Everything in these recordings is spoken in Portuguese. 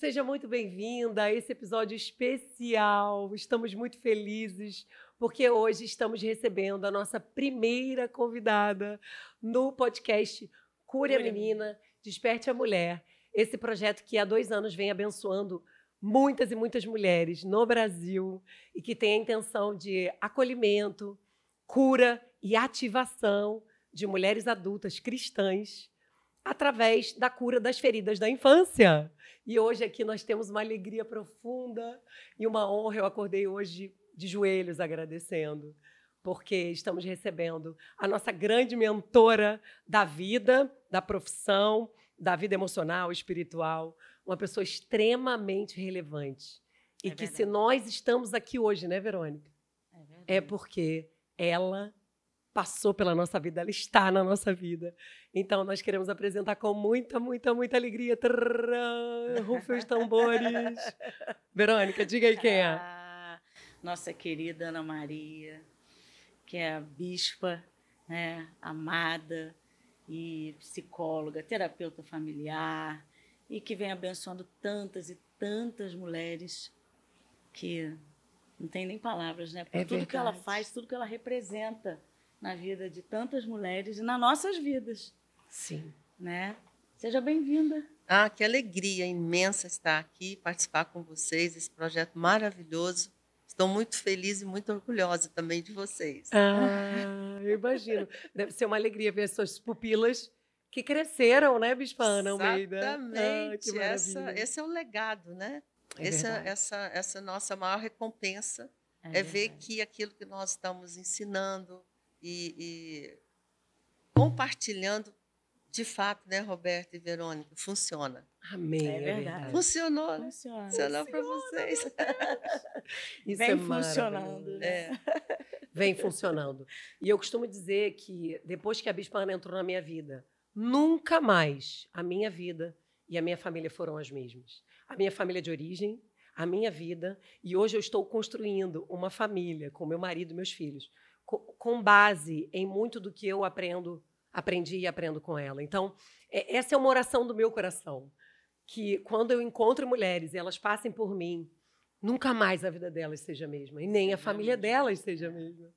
Seja muito bem-vinda a esse episódio especial. Estamos muito felizes porque hoje estamos recebendo a nossa primeira convidada no podcast Cure a Menina, Desperte a Mulher. Esse projeto que há 2 anos vem abençoando muitas e muitas mulheres no Brasil e que tem a intenção de acolhimento, cura e ativação de mulheres adultas cristãs através da cura das feridas da infância. E hoje aqui nós temos uma alegria profunda e uma honra. Eu acordei hoje de joelhos agradecendo, porque estamos recebendo a nossa grande mentora da vida, da profissão, da vida emocional, espiritual, uma pessoa extremamente relevante. E que se nós estamos aqui hoje, né, Verônica? É porque ela passou pela nossa vida, ela está na nossa vida. Então, nós queremos apresentar com muita, muita, muita alegria. Rufem os tambores. Verônica, diga aí quem é. Nossa querida Ana Maria, que é a bispa, né, amada e psicóloga, terapeuta familiar, e que vem abençoando tantas e tantas mulheres que não tem nem palavras, né? Por tudo que ela faz, tudo que ela representa na vida de tantas mulheres e nas nossas vidas. Sim. Né? Seja bem-vinda. Que alegria imensa estar aqui, participar com vocês desse projeto maravilhoso. Estou muito feliz e muito orgulhosa também de vocês. Eu imagino. Deve ser uma alegria ver as suas pupilas que cresceram, né, Bispa Ana Almeida? Exatamente. Esse é o legado, né? Essa nossa maior recompensa é ver que aquilo que nós estamos ensinando e compartilhando, de fato, né, Roberta e Verônica, funciona. Amém. É verdade. Funcionou, né? Funcionou para vocês. Isso vem é funcionando. Né? Vem funcionando. E eu costumo dizer que, depois que a Bispa Ana entrou na minha vida, nunca mais a minha vida e a minha família foram as mesmas. A minha família de origem, a minha vida, e hoje eu estou construindo uma família com meu marido e meus filhos, com base em muito do que eu aprendi e aprendo com ela. Então, essa é uma oração do meu coração, que quando eu encontro mulheres e elas passem por mim, nunca mais a vida delas seja a mesma, e nem a família delas seja a mesma.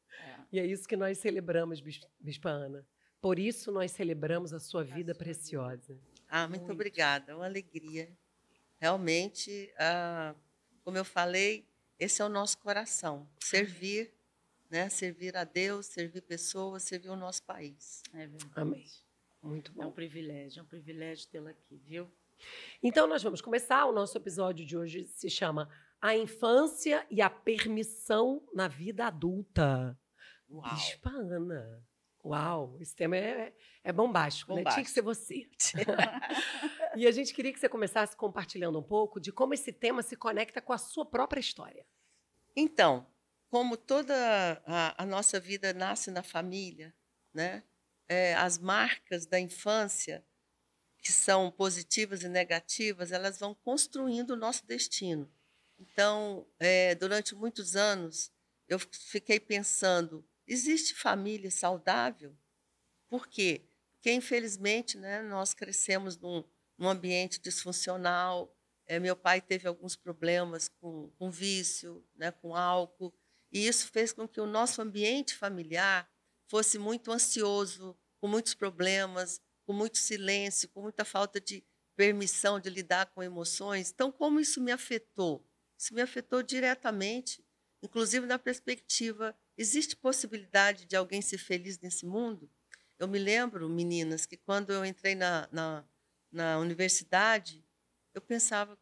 E é isso que nós celebramos, Bispa Ana. Por isso nós celebramos a sua vida preciosa. Muito obrigada, é uma alegria. Realmente, como eu falei, esse é o nosso coração, servir, né? Servir a Deus, servir pessoas, servir o nosso país. É verdade. Amém. Muito bom. É um privilégio tê-la aqui, viu? Então, nós vamos começar. O nosso episódio de hoje se chama A Infância e a Permissão na Vida Adulta. Uau. Bispa Ana. Uau, esse tema é bombástico, né? Tinha que ser você. E a gente queria que você começasse compartilhando um pouco de como esse tema se conecta com a sua própria história. Então, como toda a nossa vida nasce na família, né? As marcas da infância, que são positivas e negativas, elas vão construindo o nosso destino. Então, durante muitos anos, eu fiquei pensando, existe família saudável? Por quê? Porque, infelizmente, né, nós crescemos num ambiente disfuncional. Meu pai teve alguns problemas com vício, né, com álcool, e isso fez com que o nosso ambiente familiar fosse muito ansioso, com muitos problemas, com muito silêncio, com muita falta de permissão de lidar com emoções. Então, como isso me afetou? Isso me afetou diretamente, inclusive na perspectiva, existe possibilidade de alguém ser feliz nesse mundo? Eu me lembro, meninas, que quando eu entrei na universidade, eu pensava,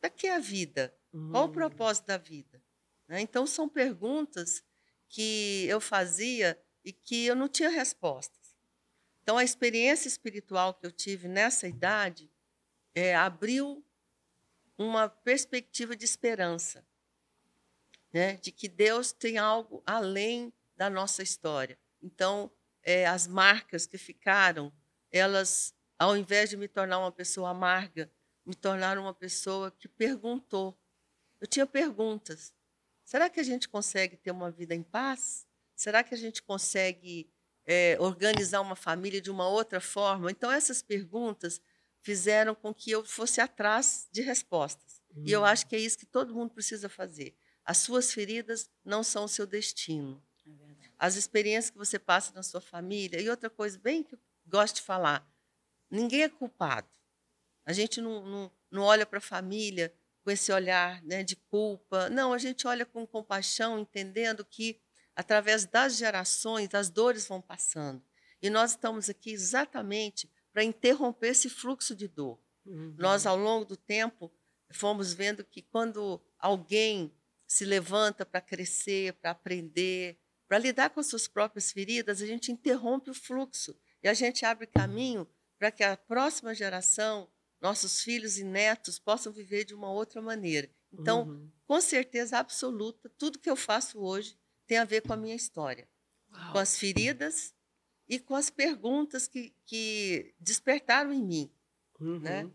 para que a vida? Qual o propósito da vida? Então, são perguntas que eu fazia e que eu não tinha respostas. Então, a experiência espiritual que eu tive nessa idade abriu uma perspectiva de esperança, né? De que Deus tem algo além da nossa história. Então, as marcas que ficaram, elas, ao invés de me tornar uma pessoa amarga, me tornaram uma pessoa que perguntou. Eu tinha perguntas. Será que a gente consegue ter uma vida em paz? Será que a gente consegue organizar uma família de uma outra forma? Então, essas perguntas fizeram com que eu fosse atrás de respostas. E eu acho que é isso que todo mundo precisa fazer. As suas feridas não são o seu destino. É verdade. As experiências que você passa na sua família. E outra coisa bem que eu gosto de falar, ninguém é culpado. A gente não olha para a família com esse olhar, né, de culpa. Não, a gente olha com compaixão, entendendo que, através das gerações, as dores vão passando. E nós estamos aqui exatamente para interromper esse fluxo de dor. Nós, ao longo do tempo, fomos vendo que quando alguém se levanta para crescer, para aprender, para lidar com as suas próprias feridas, a gente interrompe o fluxo e a gente abre caminho para que a próxima geração, nossos filhos e netos, possam viver de uma outra maneira. Então, com certeza absoluta, tudo que eu faço hoje tem a ver com a minha história, com as feridas e com as perguntas que despertaram em mim. Né?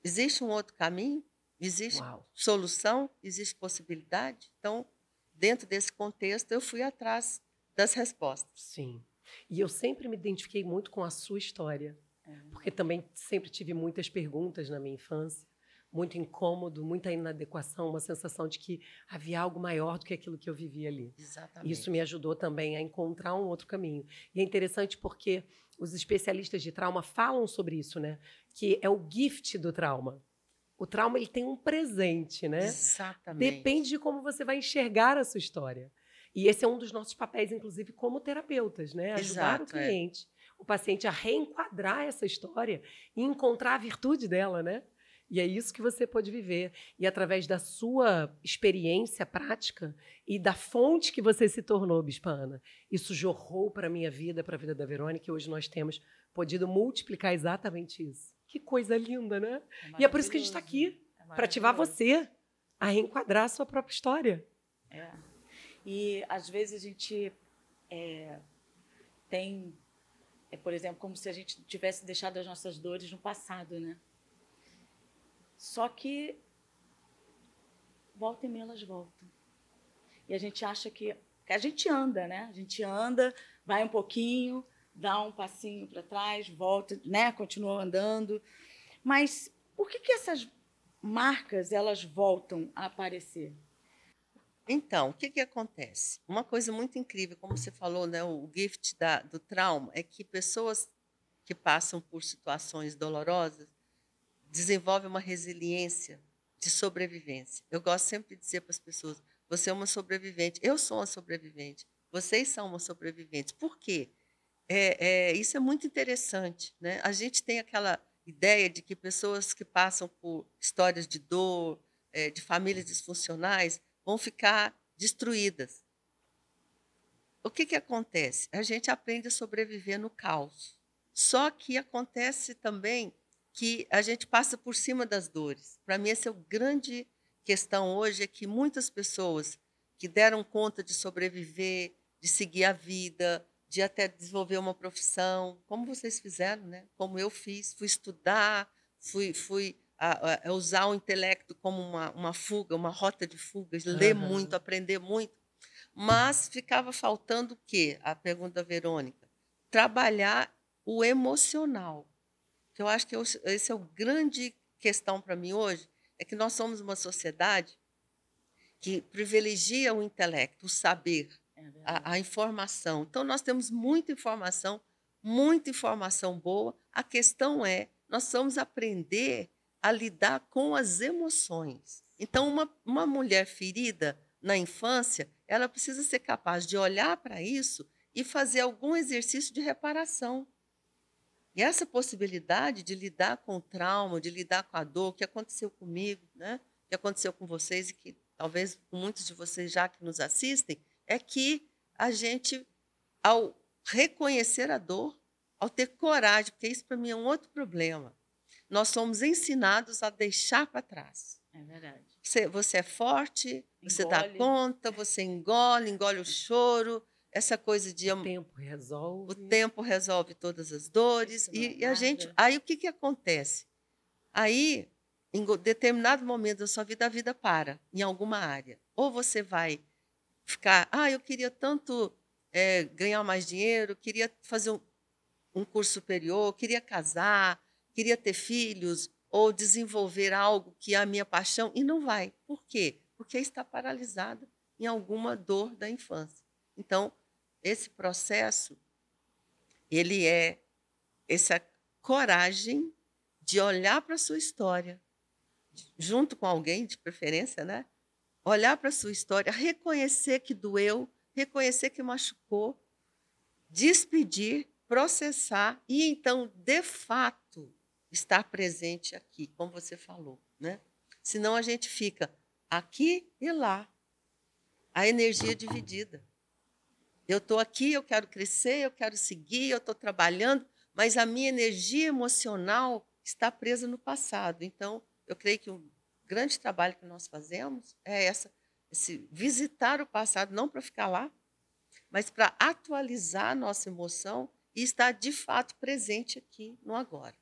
Existe um outro caminho? Existe solução? Existe possibilidade? Então, dentro desse contexto, eu fui atrás das respostas. Sim. E eu sempre me identifiquei muito com a sua história, porque também sempre tive muitas perguntas na minha infância, muito incômodo, muita inadequação, uma sensação de que havia algo maior do que aquilo que eu vivia ali. Exatamente. Isso me ajudou também a encontrar um outro caminho. E é interessante porque os especialistas de trauma falam sobre isso, né? Que é o gift do trauma. O trauma, ele tem um presente, né? Exatamente. Depende de como você vai enxergar a sua história. E esse é um dos nossos papéis, inclusive, como terapeutas, né? Ajudar o cliente, o paciente a reenquadrar essa história e encontrar a virtude dela, né? E é isso que você pode viver. E através da sua experiência prática e da fonte que você se tornou, Bispa Ana, isso jorrou para a minha vida, para a vida da Verônica, e hoje nós temos podido multiplicar exatamente isso. Que coisa linda, né? E é por isso que a gente está aqui, para ativar você a reenquadrar a sua própria história. E, às vezes, a gente tem, por exemplo, como se a gente tivesse deixado as nossas dores no passado, né? Só que, volta e meia, elas voltam. E a gente acha que a gente anda, né? A gente anda, vai um pouquinho, dá um passinho para trás, volta, né? Continua andando. Mas por que essas marcas elas voltam a aparecer? Então, o que acontece? Uma coisa muito incrível, como você falou, né, o gift do trauma, é que pessoas que passam por situações dolorosas desenvolvem uma resiliência de sobrevivência. Eu gosto sempre de dizer para as pessoas, você é uma sobrevivente, eu sou uma sobrevivente, vocês são uma sobrevivente. Por quê? Isso é muito interessante, né? A gente tem aquela ideia de que pessoas que passam por histórias de dor, de famílias disfuncionais, vão ficar destruídas. O que acontece? A gente aprende a sobreviver no caos. Só que acontece também que a gente passa por cima das dores. Para mim, essa é a grande questão hoje, é que muitas pessoas que deram conta de sobreviver, de seguir a vida, de até desenvolver uma profissão, como vocês fizeram, né? Como eu fiz, fui estudar, fui a usar o intelecto como uma fuga, uma rota de fugas, ler muito, aprender muito, mas ficava faltando o quê? A pergunta da Verônica. Trabalhar o emocional. Eu acho que esse é o grande questão para mim hoje, é que nós somos uma sociedade que privilegia o intelecto, o saber, a informação. Então, nós temos muita informação boa. A questão é, nós vamos aprender a lidar com as emoções. Então, uma mulher ferida na infância, ela precisa ser capaz de olhar para isso e fazer algum exercício de reparação. E essa possibilidade de lidar com o trauma, de lidar com a dor, que aconteceu comigo, né? Que aconteceu com vocês e que talvez com muitos de vocês já que nos assistem, é que a gente, ao reconhecer a dor, ao ter coragem, porque isso para mim é um outro problema, nós somos ensinados a deixar para trás. É verdade. Você é forte, você dá conta, você engole o choro, essa coisa de... O tempo resolve. O tempo resolve todas as dores. E a gente... Aí o que acontece? Aí, em determinado momento da sua vida, a vida para em alguma área. Ou você vai ficar... eu queria tanto ganhar mais dinheiro, queria fazer um curso superior, queria casar, queria ter filhos ou desenvolver algo que é a minha paixão e não vai. Por quê? Porque está paralisada em alguma dor da infância. Então, esse processo, ele é essa coragem de olhar para a sua história, junto com alguém, de preferência, né? Olhar para a sua história, reconhecer que doeu, reconhecer que machucou, despedir, processar e, então, de fato, estar presente aqui, como você falou, né? Senão a gente fica aqui e lá, a energia dividida. Eu estou aqui, eu quero crescer, eu quero seguir, eu estou trabalhando, mas a minha energia emocional está presa no passado. Então, eu creio que o grande trabalho que nós fazemos é esse visitar o passado, não para ficar lá, mas para atualizar a nossa emoção e estar, de fato, presente aqui no agora.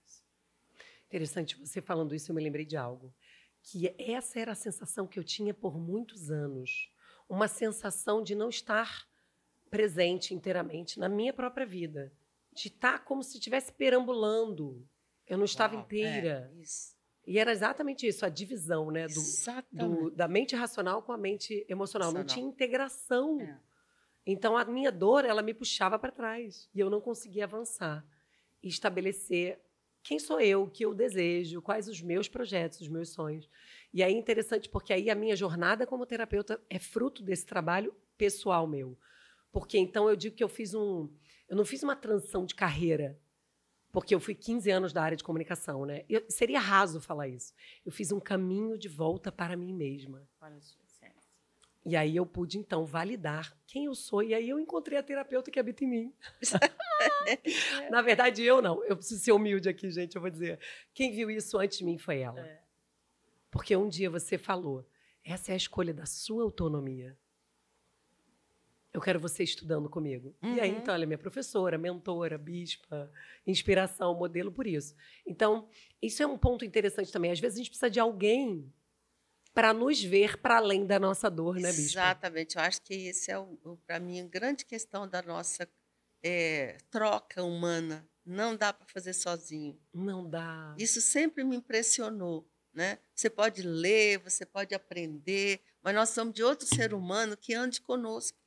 Interessante, você falando isso, eu me lembrei de algo. Que essa era a sensação que eu tinha por muitos anos. Uma sensação de não estar presente inteiramente na minha própria vida. De estar como se estivesse perambulando. Eu não estava inteira. Isso. E era exatamente isso, a divisão, né? Da mente racional com a mente emocional. Não tinha integração. Então, a minha dor, ela me puxava para trás. E eu não conseguia avançar. E estabelecer quem sou eu, o que eu desejo, quais os meus projetos, os meus sonhos. E aí é interessante, porque aí a minha jornada como terapeuta é fruto desse trabalho pessoal meu. Porque, então, eu digo que eu não fiz uma transição de carreira, porque eu fui 15 anos da área de comunicação, né? Seria raso falar isso. Eu fiz um caminho de volta para mim mesma. Para a sua essência. E aí eu pude, então, validar quem eu sou. E aí eu encontrei a terapeuta que habita em mim. Na verdade, eu não. Eu preciso ser humilde aqui, gente. Eu vou dizer. Quem viu isso antes de mim foi ela. Porque um dia você falou, essa é a escolha da sua autonomia. Eu quero você estudando comigo. E aí, então, ela é minha professora, mentora, bispa, inspiração, modelo por isso. Então, isso é um ponto interessante também. Às vezes, a gente precisa de alguém para nos ver para além da nossa dor, né, bispa? Exatamente. Eu acho que esse é, para mim, a grande questão da nossa troca humana. Não dá para fazer sozinho. Não dá. Isso sempre me impressionou, né? Você pode ler, você pode aprender, mas nós somos de outro ser humano que ande conosco,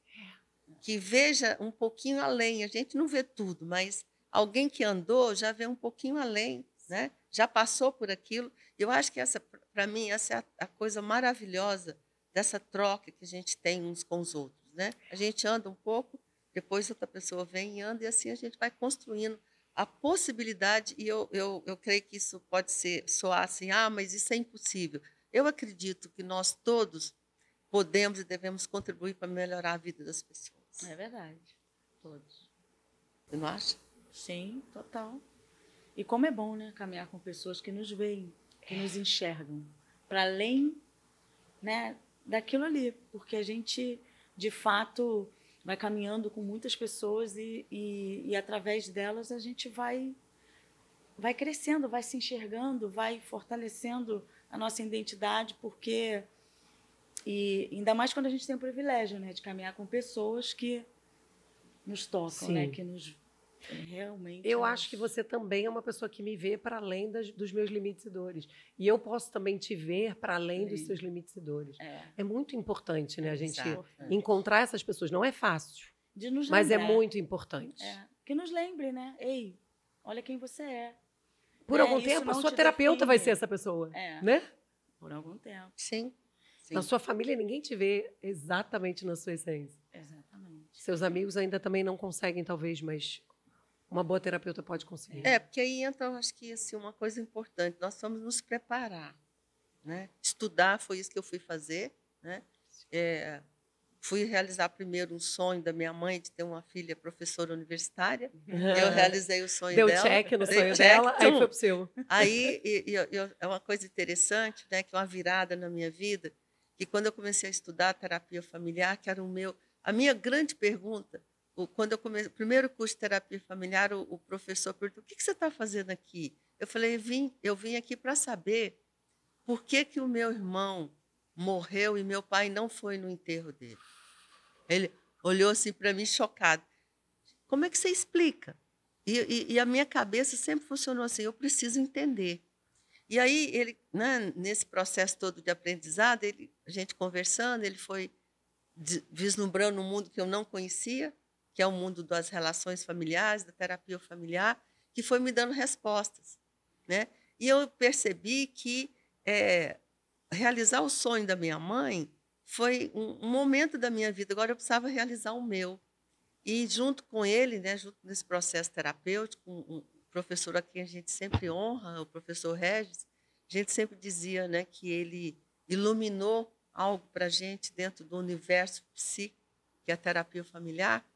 que veja um pouquinho além. A gente não vê tudo, mas alguém que andou já vê um pouquinho além, né? Já passou por aquilo. Eu acho que para mim, essa é a coisa maravilhosa dessa troca que a gente tem uns com os outros, né? A gente anda um pouco, depois outra pessoa vem e anda, e assim a gente vai construindo a possibilidade, e eu creio que isso pode soar assim, mas isso é impossível. Eu acredito que nós todos podemos e devemos contribuir para melhorar a vida das pessoas. É verdade. Todos. Você não acha? Sim, total. E como é bom, né, caminhar com pessoas que nos veem, que nos enxergam, para além, né, daquilo ali, porque a gente, de fato, vai caminhando com muitas pessoas e através delas a gente vai crescendo, vai se enxergando, vai fortalecendo a nossa identidade, porque... E ainda mais quando a gente tem o privilégio, né, de caminhar com pessoas que nos tocam, né, que nos realmente... Eu acho que você também é uma pessoa que me vê para além dos meus limites e dores. E eu posso também te ver para além dos seus limites e dores. É muito importante, né, a gente encontrar essas pessoas. Não é fácil, mas é muito importante. Que nos lembre, né? Ei, olha quem você é. Por algum tempo, a sua terapeuta vai ser essa pessoa, né? Por algum tempo. Sim. Na sua família, ninguém te vê exatamente na sua essência. Exatamente. Seus amigos ainda também não conseguem, talvez, mas uma boa terapeuta pode conseguir. Porque aí entra, eu acho que assim, uma coisa importante, nós vamos nos preparar, né? Estudar, foi isso que eu fui fazer, né? Fui realizar primeiro um sonho da minha mãe de ter uma filha professora universitária. Eu realizei o sonho dela. Deu check no sonho dela, aí foi pro seu. Aí é uma coisa interessante, né? Que é uma virada na minha vida, que quando eu comecei a estudar terapia familiar, que era a minha grande pergunta, quando eu comecei o primeiro curso de terapia familiar, o professor perguntou: o que você está fazendo aqui? Eu falei: eu vim aqui para saber por que o meu irmão morreu e meu pai não foi no enterro dele. Ele olhou assim para mim chocado. Como é que você explica? E a minha cabeça sempre funcionou assim, eu preciso entender. E aí, ele, né, nesse processo todo de aprendizado, a gente conversando, ele foi vislumbrando um mundo que eu não conhecia, que é o mundo das relações familiares, da terapia familiar, que foi me dando respostas, né? E eu percebi que realizar o sonho da minha mãe foi um momento da minha vida. Agora eu precisava realizar o meu. E junto com ele, né, junto nesse processo terapêutico, um professor a quem a gente sempre honra, o professor Regis, a gente sempre dizia, né, que ele iluminou algo para a gente dentro do universo psíquico, que é a terapia familiar.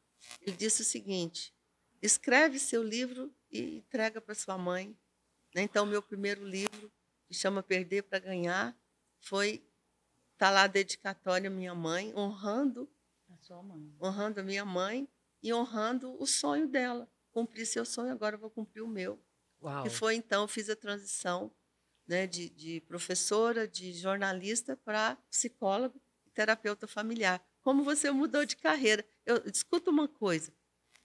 Ele disse o seguinte: escreve seu livro e entrega para sua mãe. Então, meu primeiro livro, que chama Perder para Ganhar, está lá a dedicatória à minha mãe, honrando a minha mãe e honrando o sonho dela. Cumpri seu sonho, agora eu vou cumprir o meu. Uau. Que foi, então, eu fiz a transição, né, de professora, de jornalista para psicóloga e terapeuta familiar. Como você mudou de carreira? Escuta uma coisa,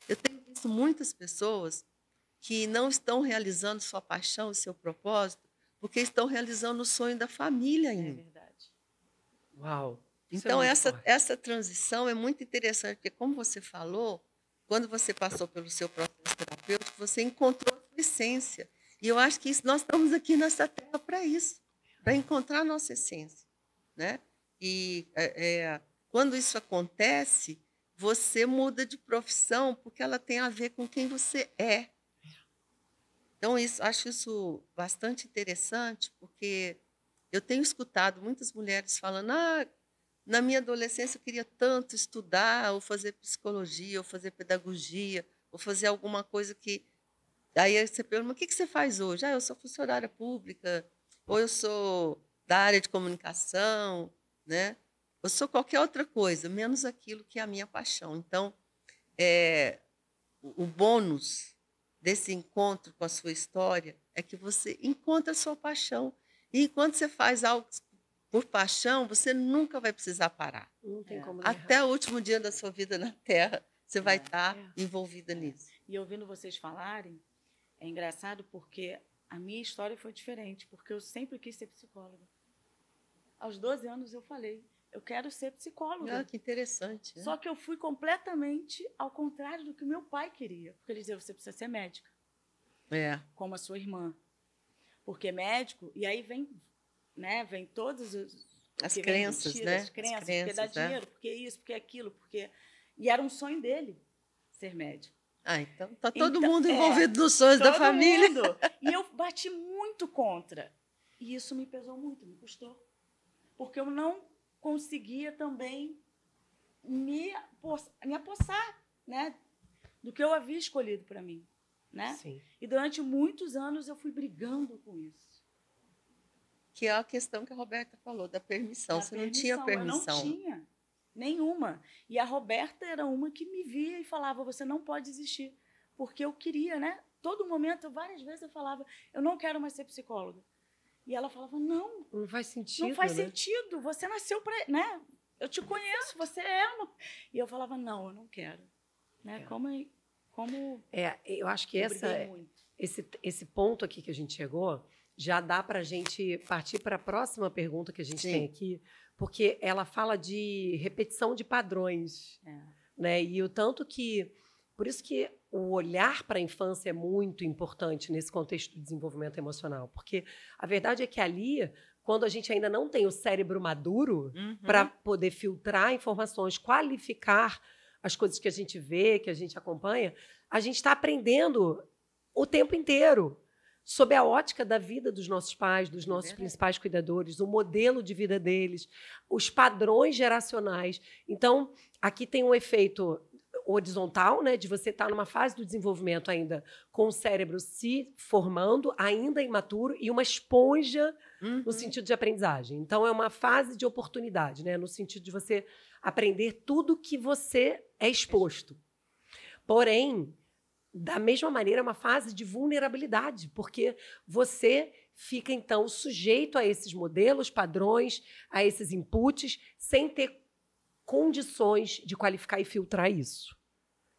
eu tenho visto muitas pessoas que não estão realizando sua paixão e seu propósito porque estão realizando o sonho da família ainda. É verdade. Uau. Então, essa transição é muito interessante, porque, como você falou, quando você passou pelo seu processo terapêutico, você encontrou a sua essência. E eu acho que nós estamos aqui nessa terra para isso, para encontrar a nossa essência, né? E quando isso acontece, você muda de profissão, porque ela tem a ver com quem você é. Então, acho isso bastante interessante, porque eu tenho escutado muitas mulheres falando: na minha adolescência eu queria tanto estudar, ou fazer psicologia, ou fazer pedagogia, ou fazer alguma coisa que... Aí você pergunta: o que você faz hoje? Eu sou funcionária pública, ou eu sou da área de comunicação, né? Eu sou qualquer outra coisa, menos aquilo que é a minha paixão. Então, o bônus desse encontro com a sua história é que você encontra a sua paixão. E enquanto você faz algo por paixão, você nunca vai precisar parar. Não tem como até o último dia da sua vida na Terra, você vai estar envolvida nisso. E ouvindo vocês falarem, é engraçado porque a minha história foi diferente, porque eu sempre quis ser psicóloga. Aos 12 anos eu falei: eu quero ser psicóloga. Que interessante. Só que eu fui completamente ao contrário do que meu pai queria. Porque ele dizia: você precisa ser médica. Como a sua irmã. Porque médico, e aí vem todas as crenças, né? As crenças, porque dá dinheiro, porque isso, porque aquilo, porque... E era um sonho dele ser médico. Então tá todo mundo envolvido nos sonhos da família. Mundo. E eu bati muito contra. E isso me pesou muito, me custou. Porque eu não conseguia também me apossar, né, do que eu havia escolhido para mim, né? Sim. E durante muitos anos eu fui brigando com isso. Que é a questão que a Roberta falou, da permissão. Você não tinha permissão. Eu não tinha nenhuma. E a Roberta era uma que me via e falava: você não pode existir. Porque eu queria, né? Todo momento, várias vezes eu falava: eu não quero mais ser psicóloga. E ela falava: não faz sentido. Não faz sentido. Você nasceu para... né? Eu te conheço, você é uma... E eu falava: não, eu não quero. Né? Eu acho que esse ponto aqui que a gente chegou já dá para a gente partir para a próxima pergunta que a gente tem aqui, porque ela fala de repetição de padrões. Né? E o tanto que... Por isso que o olhar para a infância é muito importante nesse contexto de desenvolvimento emocional, porque a verdade é que ali, quando a gente ainda não tem o cérebro maduro para poder filtrar informações, qualificar as coisas que a gente vê, que a gente acompanha, a gente está aprendendo o tempo inteiro sob a ótica da vida dos nossos pais, dos nossos principais cuidadores, o modelo de vida deles, os padrões geracionais. Então, aqui tem um efeito horizontal, né, de você estar numa fase do desenvolvimento ainda com o cérebro se formando, ainda imaturo, e uma esponja no sentido de aprendizagem. Então, é uma fase de oportunidade, né, no sentido de você aprender tudo que você é exposto. Porém, da mesma maneira, é uma fase de vulnerabilidade, porque você fica, então, sujeito a esses modelos, padrões, a esses inputs, sem ter condições de qualificar e filtrar isso.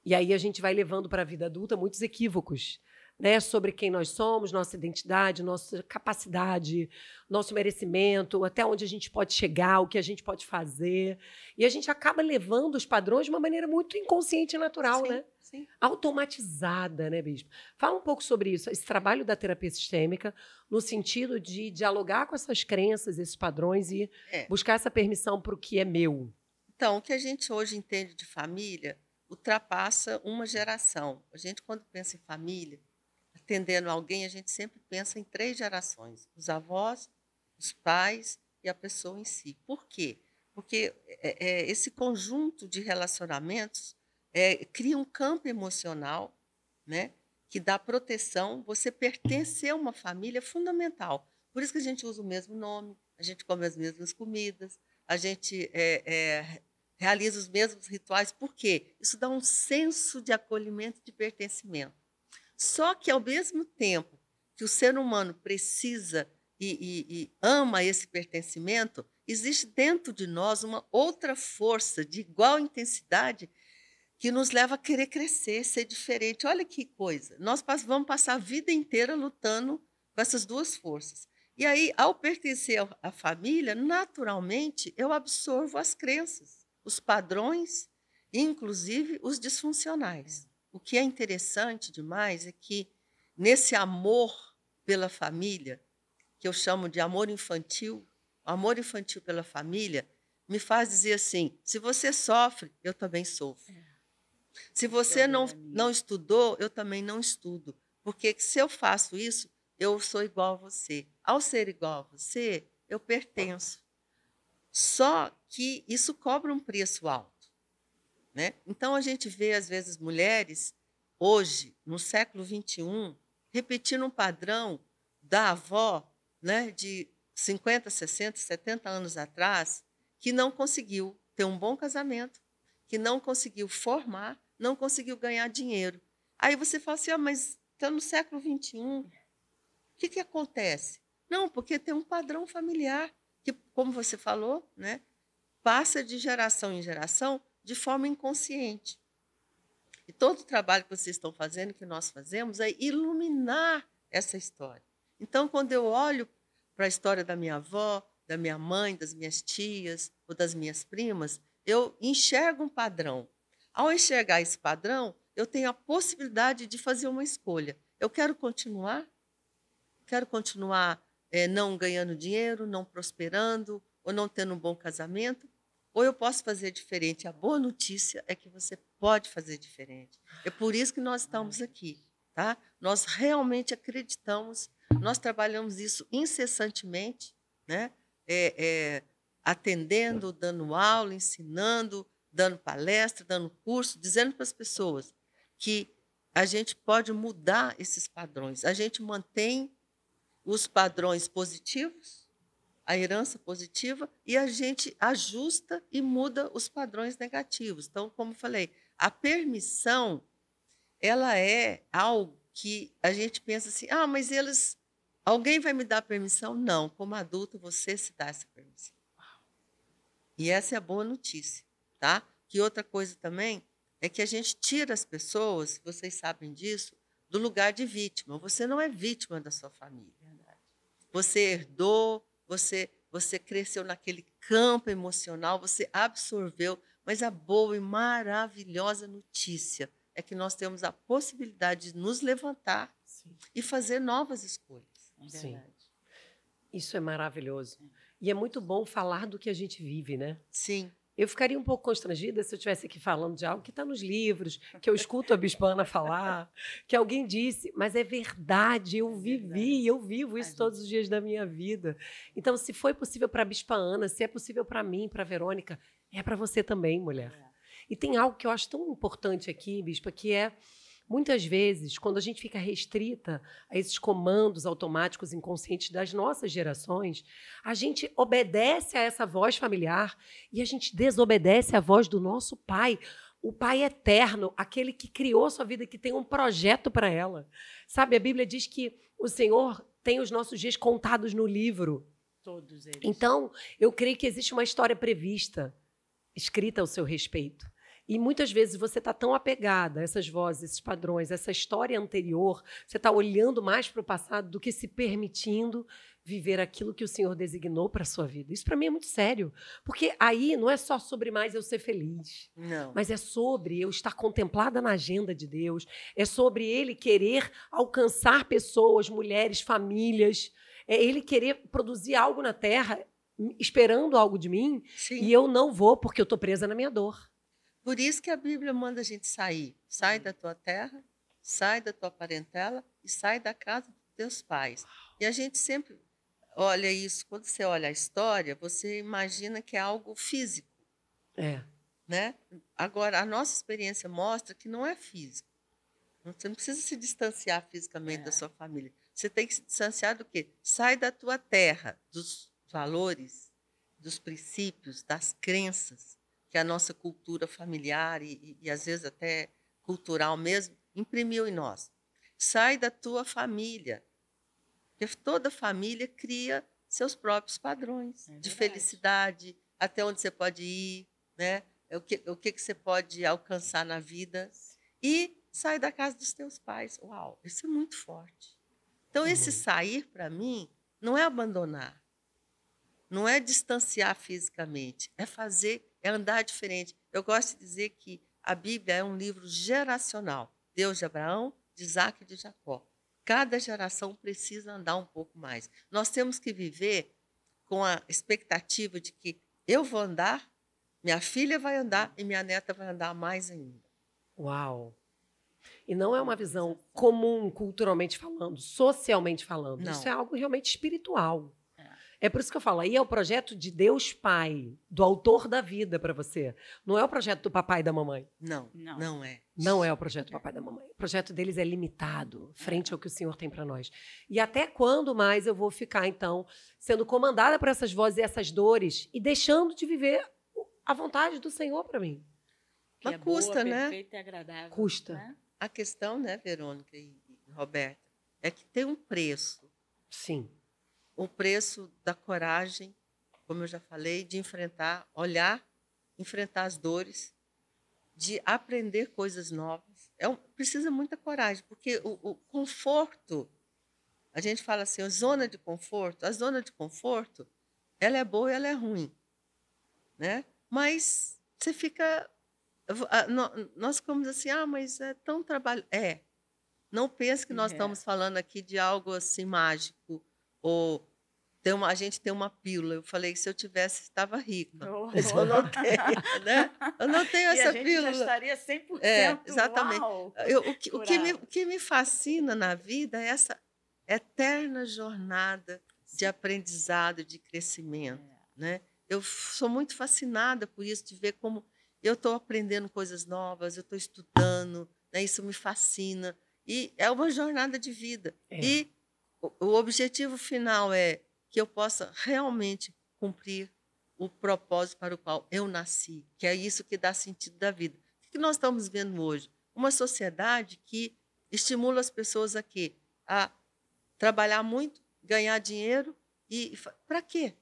E aí a gente vai levando para a vida adulta muitos equívocos, né, sobre quem nós somos, nossa identidade, nossa capacidade, nosso merecimento, até onde a gente pode chegar, o que a gente pode fazer. E a gente acaba levando os padrões de uma maneira muito inconsciente e natural, Sim, né? sim. Automatizada, né, Bispo? Fala um pouco sobre isso, esse trabalho da terapia sistêmica, no sentido de dialogar com essas crenças, esses padrões e buscar essa permissão para o que é meu. Então, o que a gente hoje entende de família ultrapassa uma geração. A gente, quando pensa em família, atendendo alguém, a gente sempre pensa em 3 gerações: os avós, os pais e a pessoa em si. Por quê? Porque esse conjunto de relacionamentos cria um campo emocional, né, que dá proteção. Você pertencer a uma família é fundamental. Por isso que a gente usa o mesmo nome, a gente come as mesmas comidas, a gente realiza os mesmos rituais. Por quê? Isso dá um senso de acolhimento e de pertencimento. Só que, ao mesmo tempo que o ser humano precisa e ama esse pertencimento, existe dentro de nós uma outra força de igual intensidade que nos leva a querer crescer, ser diferente. Olha que coisa! Nós vamos passar a vida inteira lutando com essas 2 forças. E aí, ao pertencer à família, naturalmente, eu absorvo as crenças, os padrões, inclusive os disfuncionais. O que é interessante demais é que, nesse amor pela família, que eu chamo de amor infantil, o amor infantil pela família me faz dizer assim: se você sofre, eu também sofro. Se você não estudou, eu também não estudo. Porque se eu faço isso, eu sou igual a você. Ao ser igual a você, eu pertenço. Só que isso cobra um preço alto, né? Então, a gente vê, às vezes, mulheres, hoje, no século XXI, repetindo um padrão da avó, né, de 50, 60, 70 anos atrás, que não conseguiu ter um bom casamento, que não conseguiu formar, não conseguiu ganhar dinheiro. Aí você fala assim: mas está no século XXI, o que acontece? Não, porque tem um padrão familiar que, como você falou, né, passa de geração em geração de forma inconsciente. E todo o trabalho que vocês estão fazendo, que nós fazemos, é iluminar essa história. Então, quando eu olho para a história da minha avó, da minha mãe, das minhas tias ou das minhas primas, eu enxergo um padrão. Ao enxergar esse padrão, eu tenho a possibilidade de fazer uma escolha. Eu quero continuar? Quero continuar não ganhando dinheiro, não prosperando, ou não tendo um bom casamento? Ou eu posso fazer diferente? A boa notícia é que você pode fazer diferente. É por isso que nós estamos aqui, tá? Nós realmente acreditamos, nós trabalhamos isso incessantemente, né? Atendendo, dando aula, ensinando, dando palestra, dando curso, dizendo para as pessoas que a gente pode mudar esses padrões. A gente mantém os padrões positivos, a herança positiva, e a gente ajusta e muda os padrões negativos. Então, como falei, a permissão, ela é algo que a gente pensa assim: mas alguém vai me dar permissão? Não, como adulto você se dá essa permissão. E essa é a boa notícia, tá? Que outra coisa também é que a gente tira as pessoas, vocês sabem disso, do lugar de vítima. Você não é vítima da sua família. Você herdou, você cresceu naquele campo emocional, você absorveu, mas a boa e maravilhosa notícia é que nós temos a possibilidade de nos levantar e fazer novas escolhas. Sim. Isso é maravilhoso. E é muito bom falar do que a gente vive, né? Sim. Eu ficaria um pouco constrangida se eu estivesse aqui falando de algo que está nos livros, que eu escuto a Bispa Ana falar, que alguém disse, mas é verdade, eu vivi, eu vivo isso todos os dias da minha vida. Então, se foi possível para a Bispa Ana, se é possível para mim, para a Verônica, é para você também, mulher. E tem algo que eu acho tão importante aqui, Bispa, que é, muitas vezes, quando a gente fica restrita a esses comandos automáticos inconscientes das nossas gerações, a gente obedece a essa voz familiar e a gente desobedece à voz do nosso pai, o Pai eterno, aquele que criou a sua vida, que tem um projeto para ela. Sabe, a Bíblia diz que o Senhor tem os nossos dias contados no livro. Todos eles. Então, eu creio que existe uma história prevista, escrita ao seu respeito. E muitas vezes você está tão apegada a essas vozes, esses padrões, essa história anterior, você está olhando mais para o passado do que se permitindo viver aquilo que o Senhor designou para a sua vida. Isso para mim é muito sério, porque aí não é só sobre mais eu ser feliz, Não. mas é sobre eu estar contemplada na agenda de Deus, é sobre Ele querer alcançar pessoas, mulheres, famílias, é Ele querer produzir algo na Terra, esperando algo de mim, Sim. e eu não vou porque eu estou presa na minha dor. Por isso que a Bíblia manda a gente sair. Sai da tua terra, sai da tua parentela e sai da casa dos teus pais. E a gente sempre olha isso, quando você olha a história, você imagina que é algo físico, É. né? Agora, a nossa experiência mostra que não é físico. Você não precisa se distanciar fisicamente da sua família. Você tem que se distanciar do quê? Sai da tua terra, dos valores, dos princípios, das crenças que a nossa cultura familiar e às vezes até cultural mesmo imprimiu em nós. Sai da tua família, porque toda família cria seus próprios padrões de felicidade, até onde você pode ir, né? O que você pode alcançar na vida. E sai da casa dos teus pais. Uau, isso é muito forte. Então, esse sair, para mim, não é abandonar, não é distanciar fisicamente, é fazer, é andar diferente. Eu gosto de dizer que a Bíblia é um livro geracional. Deus de Abraão, de Isaac e de Jacó. Cada geração precisa andar um pouco mais. Nós temos que viver com a expectativa de que eu vou andar, minha filha vai andar e minha neta vai andar mais ainda. Uau! E não é uma visão comum, culturalmente falando, socialmente falando. Não. Isso é algo realmente espiritual. É por isso que eu falo, aí é o projeto de Deus Pai, do autor da vida para você. Não é o projeto do papai e da mamãe. Não, não é. Não é o projeto do papai e da mamãe. O projeto deles é limitado, frente ao que o Senhor tem para nós. E até quando mais eu vou ficar, então, sendo comandada por essas vozes e essas dores e deixando de viver a vontade do Senhor para mim? Mas é custa, boa, né? Perfeita e agradável. Custa. Né? A questão, né, Verônica e Roberta, é que tem um preço. Sim. O preço da coragem, como eu já falei, de enfrentar, olhar, enfrentar as dores, de aprender coisas novas. Precisa muita coragem, porque o conforto, a gente fala assim, a zona de conforto, ela é boa e ela é ruim, né? Mas você fica... Nós ficamos assim, mas é tão trabalho... Não pense que nós estamos falando aqui de algo assim mágico, ou a gente tem uma pílula. Eu falei que se eu tivesse, estava rica. Mas eu não tenho, né? Eu não tenho essa pílula. E a gente já estaria 100%. Exatamente. Uau, o que me fascina na vida é essa eterna jornada de aprendizado, de crescimento, né? Eu sou muito fascinada por isso, de ver como eu estou aprendendo coisas novas, eu estou estudando, né? Isso me fascina. E é uma jornada de vida. E o objetivo final é que eu possa realmente cumprir o propósito para o qual eu nasci, que é isso que dá sentido da vida. O que nós estamos vendo hoje? Uma sociedade que estimula as pessoas a quê? A trabalhar muito, ganhar dinheiro e... Para quê?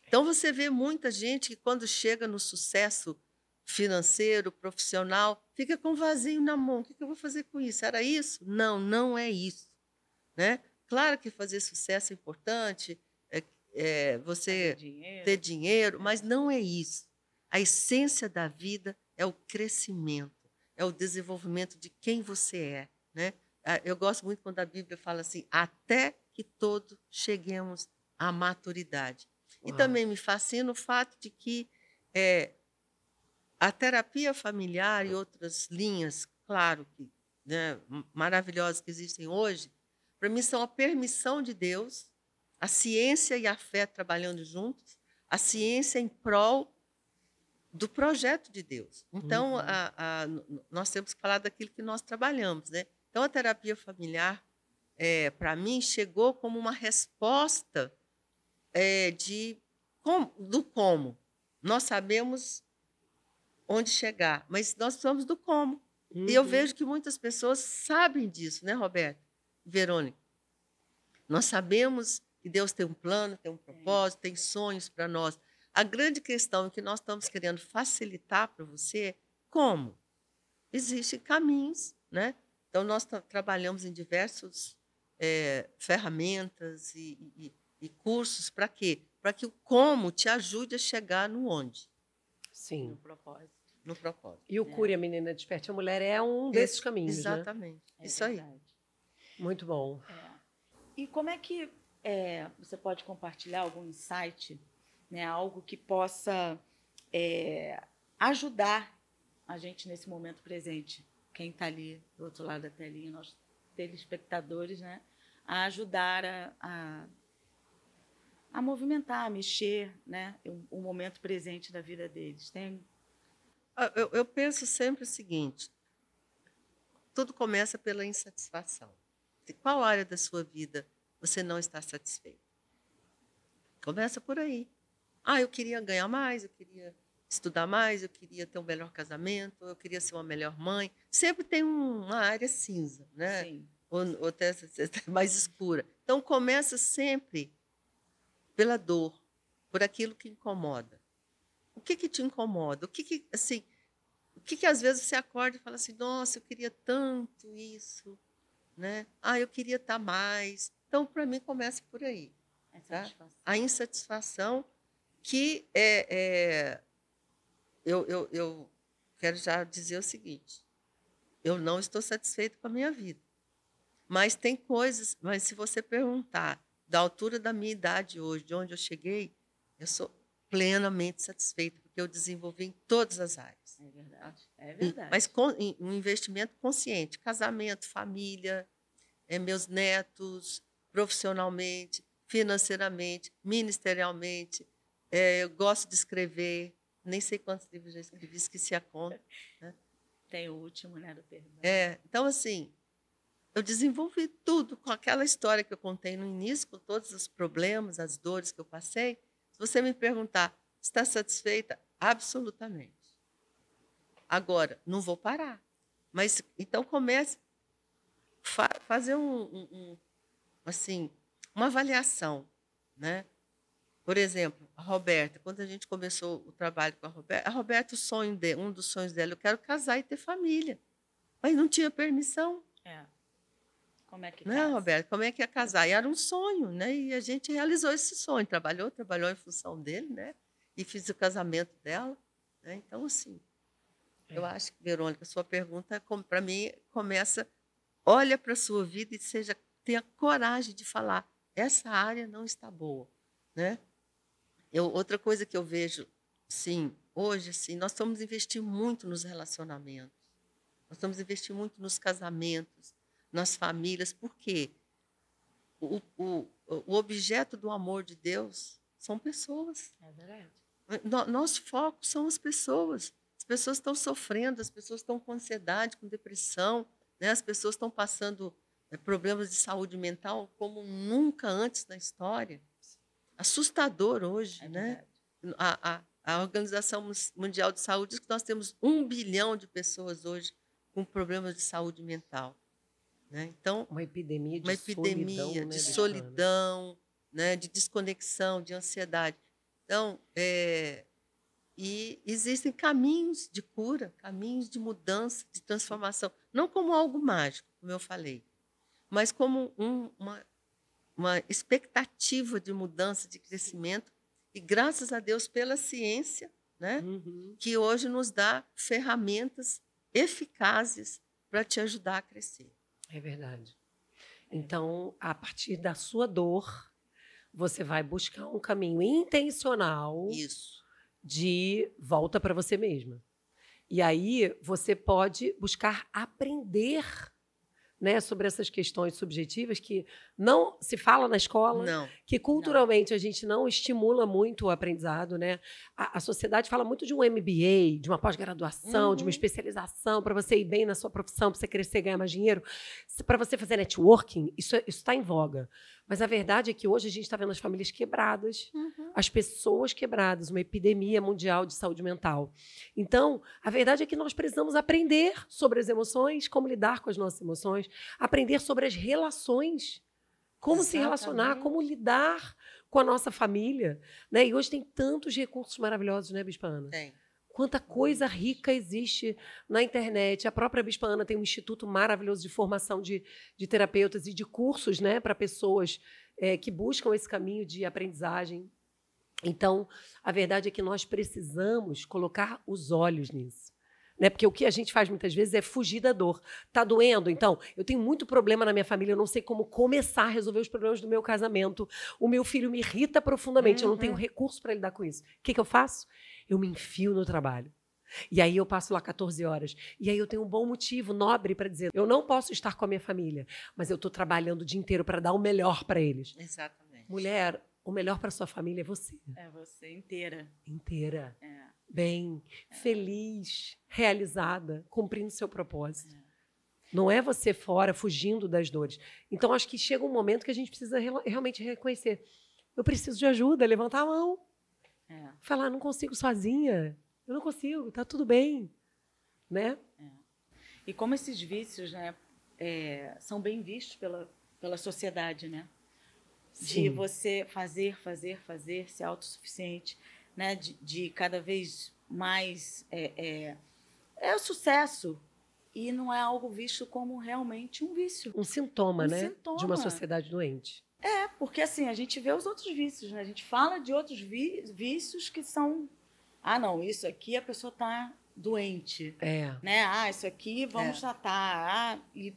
Então, você vê muita gente que, quando chega no sucesso financeiro, profissional, fica com um vazio na mão. O que eu vou fazer com isso? Era isso? Não, não é isso, né? Claro que fazer sucesso é importante, você ter dinheiro, mas não é isso. A essência da vida é o crescimento, é o desenvolvimento de quem você é, né? Eu gosto muito quando a Bíblia fala assim, até que todos cheguemos à maturidade. Uau. E também me fascina o fato de que a terapia familiar e outras linhas, claro, que, né, maravilhosas que existem hoje, para mim são a permissão de Deus, a ciência e a fé trabalhando juntos, a ciência em prol do projeto de Deus. Então, nós temos que falar daquilo que nós trabalhamos, né? Então, a terapia familiar, para mim, chegou como uma resposta do como. Nós sabemos onde chegar, mas nós precisamos do como. E eu vejo que muitas pessoas sabem disso, né, Roberto? Verônica, nós sabemos que Deus tem um plano, tem um propósito, tem sonhos para nós, A grande questão que nós estamos querendo facilitar para você, como? Existem caminhos, né? Então, nós trabalhamos em diversas ferramentas e cursos para quê? Para que o como te ajude a chegar no onde. Sim. No propósito. No propósito. E o Cure a Menina Desperte a Mulher é um desses caminhos, exatamente. né? Isso aí. Muito bom. E como é que você pode compartilhar algum insight, né, algo que possa ajudar a gente nesse momento presente, quem está ali do outro lado da telinha, nós telespectadores, né, a ajudar a movimentar, a mexer, né, o momento presente da vida deles? Eu penso sempre o seguinte, tudo começa pela insatisfação. De qual área da sua vida você não está satisfeito? Começa por aí. Eu queria ganhar mais, eu queria estudar mais, eu queria ter um melhor casamento, eu queria ser uma melhor mãe. Sempre tem uma área cinza, né? Sim. Ou até mais escura. Então, começa sempre pela dor, por aquilo que incomoda. O que te incomoda? O que às vezes você acorda e fala assim, nossa, eu queria tanto isso, né? Eu queria estar mais. Então, para mim, começa por aí. Tá? A insatisfação que eu quero já dizer o seguinte, eu não estou satisfeito com a minha vida. Mas tem coisas, mas se você perguntar da altura da minha idade hoje, de onde eu cheguei, eu sou plenamente satisfeita, porque eu desenvolvi em todas as áreas. É verdade, é verdade. Mas com um investimento consciente, casamento, família, meus netos, profissionalmente, financeiramente, ministerialmente. Eu gosto de escrever, nem sei quantos livros já escrevi, esqueci a conta. Né? Tem o último, né, do perdão. Então, assim, eu desenvolvi tudo com aquela história que eu contei no início, com todos os problemas, as dores que eu passei. Se você me perguntar, está satisfeita? Absolutamente. Agora, não vou parar. Mas, então, comece a fazer assim, uma avaliação, né? Por exemplo, a Roberta, quando a gente começou o trabalho com a Roberta, um dos sonhos dela, eu quero casar e ter família. Mas não tinha permissão. Como é que né, Roberta? Como é que ia casar? E era um sonho, né? E a gente realizou esse sonho, trabalhou em função dele, né? E fiz o casamento dela. Né? Então, assim, eu acho que, Verônica, sua pergunta, para mim, começa, olha para a sua vida e tenha coragem de falar, essa área não está boa, né? Outra coisa que eu vejo, sim, hoje, assim, nós estamos investindo muito nos relacionamentos, nós estamos investindo muito nos casamentos, nas famílias, porque o objeto do amor de Deus são pessoas. É verdade. Nosso foco são as pessoas. As pessoas estão sofrendo, as pessoas estão com ansiedade, com depressão, né? As pessoas estão passando problemas de saúde mental como nunca antes na história. Assustador hoje, né? A Organização Mundial de Saúde diz que nós temos 1 bilhão de pessoas hoje com problemas de saúde mental. Né? Então, uma epidemia de solidão, né? De desconexão, de ansiedade. Então, e existem caminhos de cura, caminhos de mudança, de transformação, não como algo mágico, como eu falei, mas como uma expectativa de mudança, de crescimento, e graças a Deus pela ciência, né? Que hoje nos dá ferramentas eficazes para te ajudar a crescer. É verdade. Então, a partir da sua dor, você vai buscar um caminho intencional de volta para você mesma. E aí você pode buscar aprender, né, sobre essas questões subjetivas que não se fala na escola, que culturalmente a gente não estimula muito o aprendizado, né? A sociedade fala muito de um MBA, de uma pós-graduação, de uma especialização para você ir bem na sua profissão, para você crescer e ganhar mais dinheiro, para você fazer networking. Isso está em voga. Mas a verdade é que hoje a gente está vendo as famílias quebradas, as pessoas quebradas, uma epidemia mundial de saúde mental. Então, a verdade é que nós precisamos aprender sobre as emoções, como lidar com as nossas emoções, aprender sobre as relações, como se relacionar, como lidar com a nossa família, né? E hoje tem tantos recursos maravilhosos, né, Bispa Ana? Tem. Quanta coisa rica existe na internet. A própria Bispa Ana tem um instituto maravilhoso de formação de terapeutas e de cursos, né, para pessoas que buscam esse caminho de aprendizagem. Então, a verdade é que nós precisamos colocar os olhos nisso. Né? Porque o que a gente faz muitas vezes é fugir da dor. Está doendo? Então, eu tenho muito problema na minha família, eu não sei como começar a resolver os problemas do meu casamento. O meu filho me irrita profundamente, eu não tenho recurso para lidar com isso. O que eu faço? Eu me enfio no trabalho. E aí eu passo lá 14 horas. E aí eu tenho um bom motivo, nobre, para dizer, eu não posso estar com a minha família, mas eu estou trabalhando o dia inteiro para dar o melhor para eles. Exatamente. Mulher, o melhor para sua família é você. É você inteira. Inteira. É. Bem, feliz, realizada, cumprindo seu propósito. Não é você fora, fugindo das dores. Então, acho que chega um momento que a gente precisa realmente reconhecer. Eu preciso de ajuda, levantar a mão. Falar, não consigo sozinha. Eu não consigo, está tudo bem. Né? E como esses vícios, né, são bem vistos pela sociedade, né? De você fazer, ser autossuficiente, né? De cada vez mais o sucesso. E não é algo visto como realmente um vício. Um sintoma, né? Sintoma. De uma sociedade doente. Porque assim, a gente vê os outros vícios, né? A gente fala de outros vícios que são... Ah, não, isso aqui a pessoa está doente. Né? Ah, isso aqui vamos tratar. E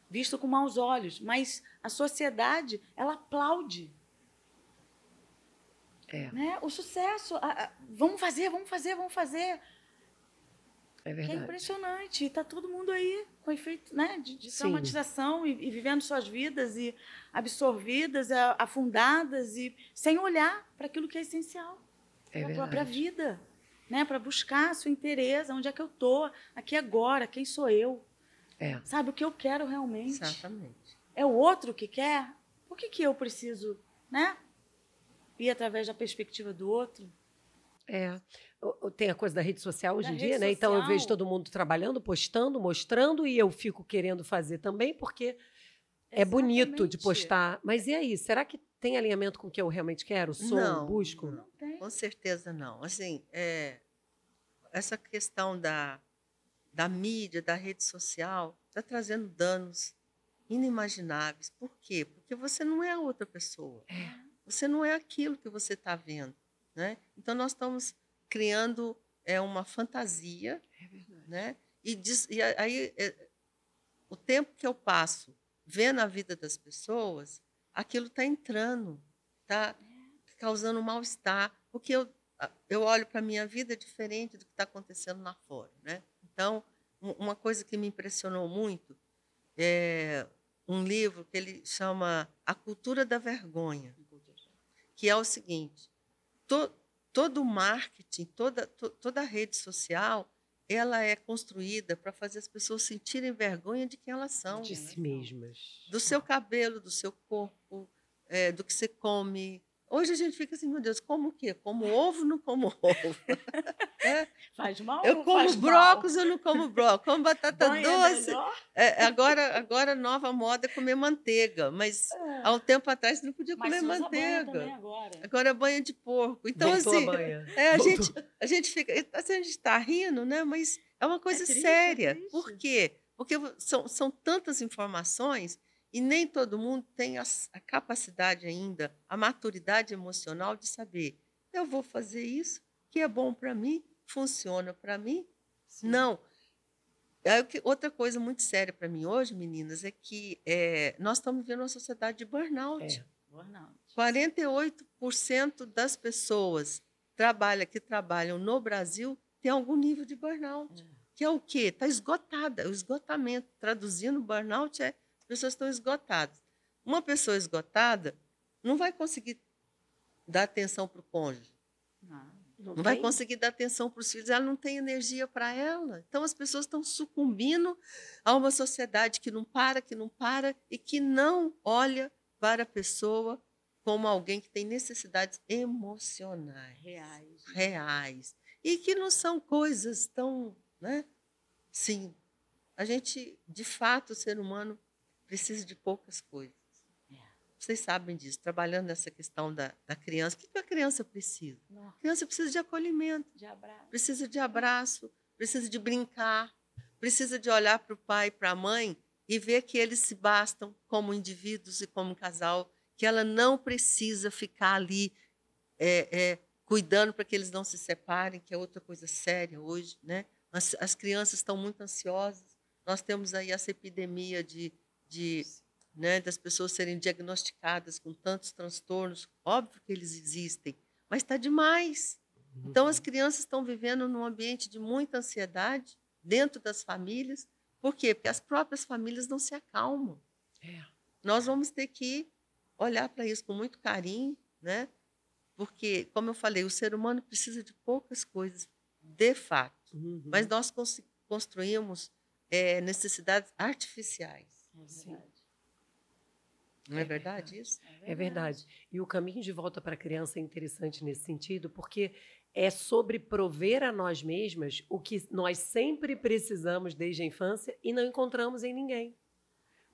visto com maus olhos. Mas a sociedade, ela aplaude. Né? O sucesso. Vamos fazer. É verdade. Que é impressionante. Está todo mundo aí com efeito, né, de traumatização e vivendo suas vidas e absorvidas, afundadas e sem olhar para aquilo que é essencial. Para a própria vida. Né? Para buscar a sua inteireza. Onde é que eu estou? Aqui agora. Quem sou eu? Sabe o que eu quero realmente? Exatamente. É o outro que quer? Por que eu preciso, né, ir através da perspectiva do outro? Tem a coisa da rede social hoje em dia, social. né? Então eu vejo todo mundo trabalhando, postando, mostrando, e eu fico querendo fazer também, porque é bonito de postar. Mas e aí? Será que tem alinhamento com o que eu realmente quero? Busco? Não tem. Com certeza não. Assim, essa questão da mídia, da rede social, está trazendo danos inimagináveis. Por quê? Porque você não é a outra pessoa. Você não é aquilo que você está vendo. Né? Então, nós estamos criando uma fantasia. Né? E aí, o tempo que eu passo vendo a vida das pessoas, aquilo está entrando, está causando mal-estar, porque eu olho para a minha vida diferente do que está acontecendo lá fora. Né? Então, uma coisa que me impressionou muito é um livro que ele chama A Cultura da Vergonha, que é o seguinte: todo o marketing, toda a rede social, ela é construída para fazer as pessoas sentirem vergonha de quem elas são. De si mesmas. Do seu cabelo, do seu corpo, do que você come. Hoje a gente fica assim, meu Deus, como o quê? Como ovo, não como ovo. Faz mal? Eu como brócolis, eu não como brócolis. Como batata doce. Agora a nova moda é comer manteiga, mas há um tempo atrás você não podia comer manteiga. Agora é banha de porco. Então, assim, a gente fica. Assim, a gente está rindo, né? Mas é uma coisa séria. Por quê? Porque são tantas informações. E nem todo mundo tem a capacidade ainda, a maturidade emocional de saber, eu vou fazer isso, que é bom para mim, funciona para mim? Sim. Não. Outra coisa muito séria para mim hoje, meninas, é que nós estamos vivendo uma sociedade de burnout. 48% das pessoas que trabalham no Brasil têm algum nível de burnout. Que é o quê? Está esgotada. O esgotamento, traduzindo burnout, as pessoas estão esgotadas. Uma pessoa esgotada não vai conseguir dar atenção para o cônjuge. Não vai conseguir dar atenção para os filhos. Ela não tem energia para ela. Então, as pessoas estão sucumbindo a uma sociedade que não para e que não olha para a pessoa como alguém que tem necessidades emocionais. Reais. E que não são coisas tão... Né? Sim, a gente, de fato, o ser humano... precisa de poucas coisas. vocês sabem disso, trabalhando nessa questão da criança. O que a criança precisa? Não. A criança precisa de acolhimento, De abraço. precisa de abraço, precisa de brincar, precisa de olhar para o pai e para a mãe e ver que eles se bastam como indivíduos e como casal, que ela não precisa ficar ali cuidando para que eles não se separem, que é outra coisa séria hoje, né? As crianças estão muito ansiosas. Nós temos aí essa epidemia né, das pessoas serem diagnosticadas com tantos transtornos. Óbvio que eles existem, mas está demais. Então, as crianças estão vivendo num ambiente de muita ansiedade dentro das famílias. Por quê? Porque as próprias famílias não se acalmam. Nós vamos ter que olhar para isso com muito carinho, né? Porque, como eu falei, o ser humano precisa de poucas coisas, de fato. Mas nós construímos necessidades artificiais. Sim. Não é verdade isso? É verdade. E o caminho de volta para a criança é interessante nesse sentido, porque é sobre prover a nós mesmas o que nós sempre precisamos desde a infância e não encontramos em ninguém.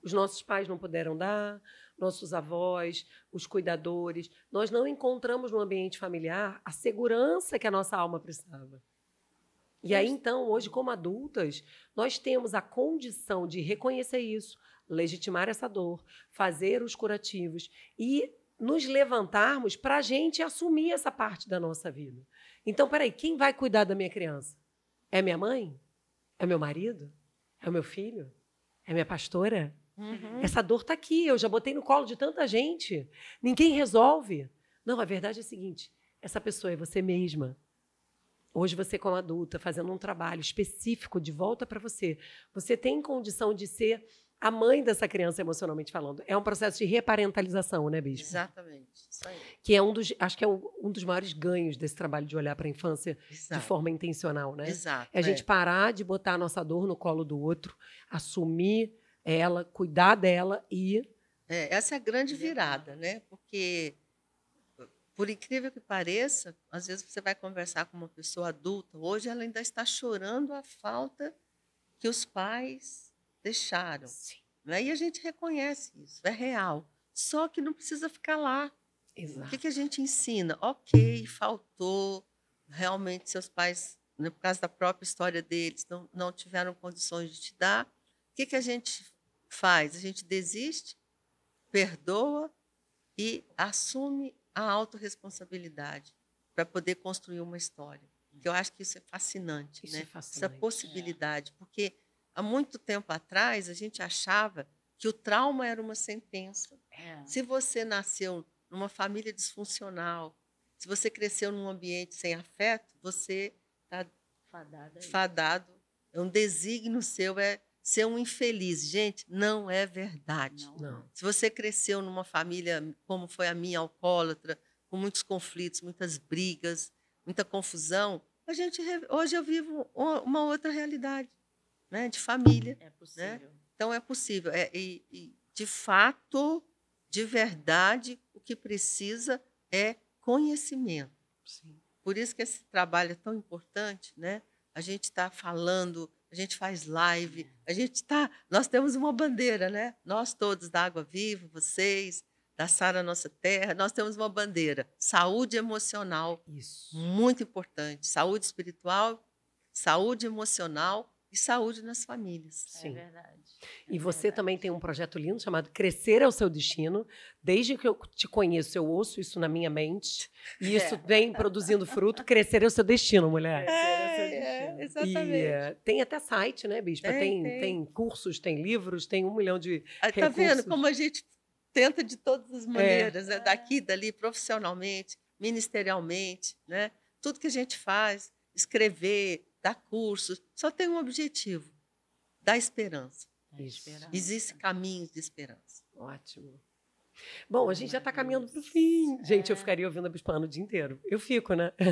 Os nossos pais não puderam dar, nossos avós, os cuidadores. Nós não encontramos no ambiente familiar a segurança que a nossa alma precisava. E aí, então, hoje, como adultas, nós temos a condição de reconhecer isso, legitimar essa dor, fazer os curativos e nos levantarmos para a gente assumir essa parte da nossa vida. Então, peraí, quem vai cuidar da minha criança? É minha mãe? É meu marido? É o meu filho? É minha pastora? Essa dor está aqui, eu já botei no colo de tanta gente. Ninguém resolve. Não, a verdade é a seguinte, essa pessoa é você mesma. Hoje você, como adulta, fazendo um trabalho específico de volta para você, você tem condição de ser a mãe dessa criança emocionalmente falando. É um processo de reparentalização, né, Bispo? Exatamente. Isso aí. Que é acho que é um dos maiores ganhos desse trabalho de olhar para a infância de forma intencional, né? Exato. É a gente parar de botar a nossa dor no colo do outro, assumir ela, cuidar dela e... essa é a grande virada, né? Porque, por incrível que pareça, às vezes você vai conversar com uma pessoa adulta, hoje ela ainda está chorando a falta que os pais deixaram. Sim. Né? E a gente reconhece isso, é real. Só que não precisa ficar lá. Exato. O que a gente ensina? Ok, faltou, realmente seus pais, né, por causa da própria história deles, não tiveram condições de te dar. O que a gente faz? A gente desiste, perdoa e assume a autorresponsabilidade para poder construir uma história. Eu acho que isso é fascinante, Isso né? é fascinante. Essa possibilidade, porque há muito tempo atrás a gente achava que o trauma era uma sentença. Se você nasceu numa família disfuncional, se você cresceu num ambiente sem afeto, você está fadado. É um desígnio seu, é ser um infeliz. Gente, não é verdade. Não. Se você cresceu numa família, como foi a minha, alcoólatra, com muitos conflitos, muitas brigas, muita confusão, hoje eu vivo uma outra realidade, né, de família. É possível. Né? Então, é possível. E, de fato, de verdade, o que precisa é conhecimento. Sim. Por isso que esse trabalho é tão importante, né? A gente está falando, a gente faz live, nós temos uma bandeira, né? Nós todos da Água Viva, vocês, da Sara Nossa Terra, nós temos uma bandeira, saúde emocional, Isso. muito importante, saúde espiritual, saúde emocional e saúde nas famílias. Sim. É verdade. E você também tem um projeto lindo chamado Crescer é o Seu Destino. Desde que eu te conheço, eu ouço isso na minha mente. E isso vem produzindo fruto. Crescer é o seu destino, mulher. Exatamente. E tem até site, né, Bispa? Tem cursos, tem livros, tem 1 milhão de recursos. Tá vendo como a gente tenta de todas as maneiras, né? Daqui, dali, profissionalmente, ministerialmente, né? Tudo que a gente faz, escrever, dar cursos, só tem um objetivo, dar esperança. Existem caminhos de esperança. Ótimo. Bom, a gente já está caminhando para o fim. Gente, eu ficaria ouvindo a Bispana o dia inteiro. Eu fico, né? É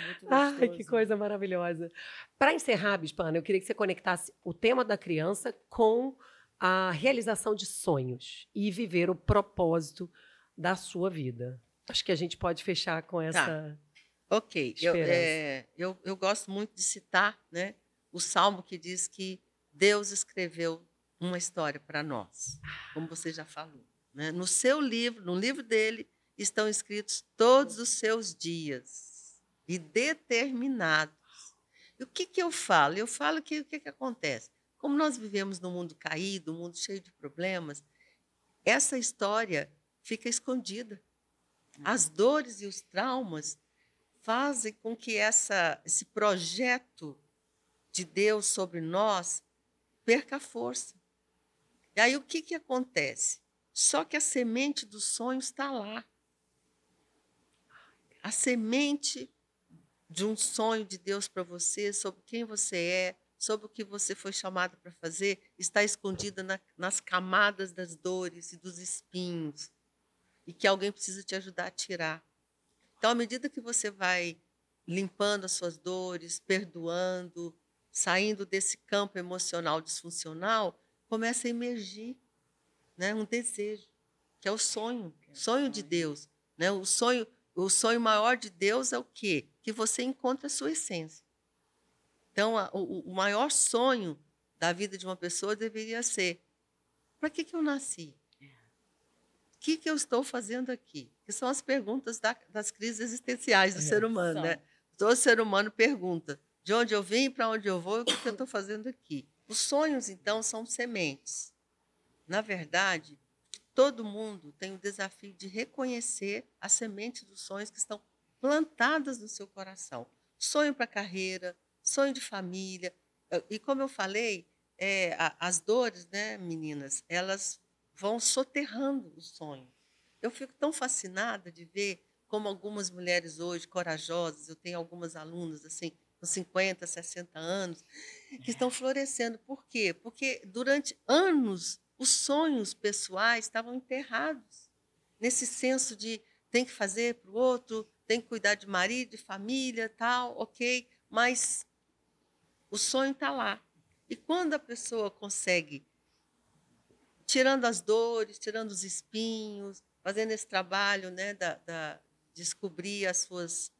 muito gostoso. Ai, que coisa maravilhosa. Para encerrar, Bispana, eu queria que você conectasse o tema da criança com a realização de sonhos e viver o propósito da sua vida. Acho que a gente pode fechar com essa... Ok. Eu gosto muito de citar, né, o Salmo que diz que Deus escreveu uma história para nós, como você já falou. né? No seu livro, no livro dele, estão escritos todos os seus dias e determinados. E o que eu falo? Eu falo que o que acontece? Como nós vivemos num mundo caído, um mundo cheio de problemas, essa história fica escondida. As dores e os traumas fazem com que esse projeto de Deus sobre nós perca a força. E aí o que acontece? Só que a semente dos sonhos está lá. A semente de um sonho de Deus para você, sobre quem você é, sobre o que você foi chamado para fazer, está escondida nas camadas das dores e dos espinhos, e que alguém precisa te ajudar a tirar. Então, à medida que você vai limpando as suas dores, perdoando, saindo desse campo emocional disfuncional, começa a emergir, né, um desejo, que é o sonho de Deus. Né? O sonho maior de Deus é o quê? Que você encontre a sua essência. Então, o maior sonho da vida de uma pessoa deveria ser: para que eu nasci? O que eu estou fazendo aqui? Que são as perguntas das crises existenciais do ser humano. Né? Todo ser humano pergunta: de onde eu vim, para onde eu vou, e o que eu estou fazendo aqui? Os sonhos, então, são sementes. Na verdade, todo mundo tem o desafio de reconhecer as sementes dos sonhos que estão plantadas no seu coração. Sonho para a carreira, sonho de família. E, como eu falei, as dores, né, meninas, elas vão soterrando o sonho. Eu fico tão fascinada de ver como algumas mulheres hoje, corajosas, eu tenho algumas alunas assim, com 50, 60 anos, que estão florescendo. Por quê? Porque durante anos os sonhos pessoais estavam enterrados, nesse senso de tem que fazer para o outro, tem que cuidar de marido, de família, tal, ok, mas o sonho está lá. E quando a pessoa consegue, tirando as dores, tirando os espinhos, fazendo esse trabalho, né, descobrir as suas...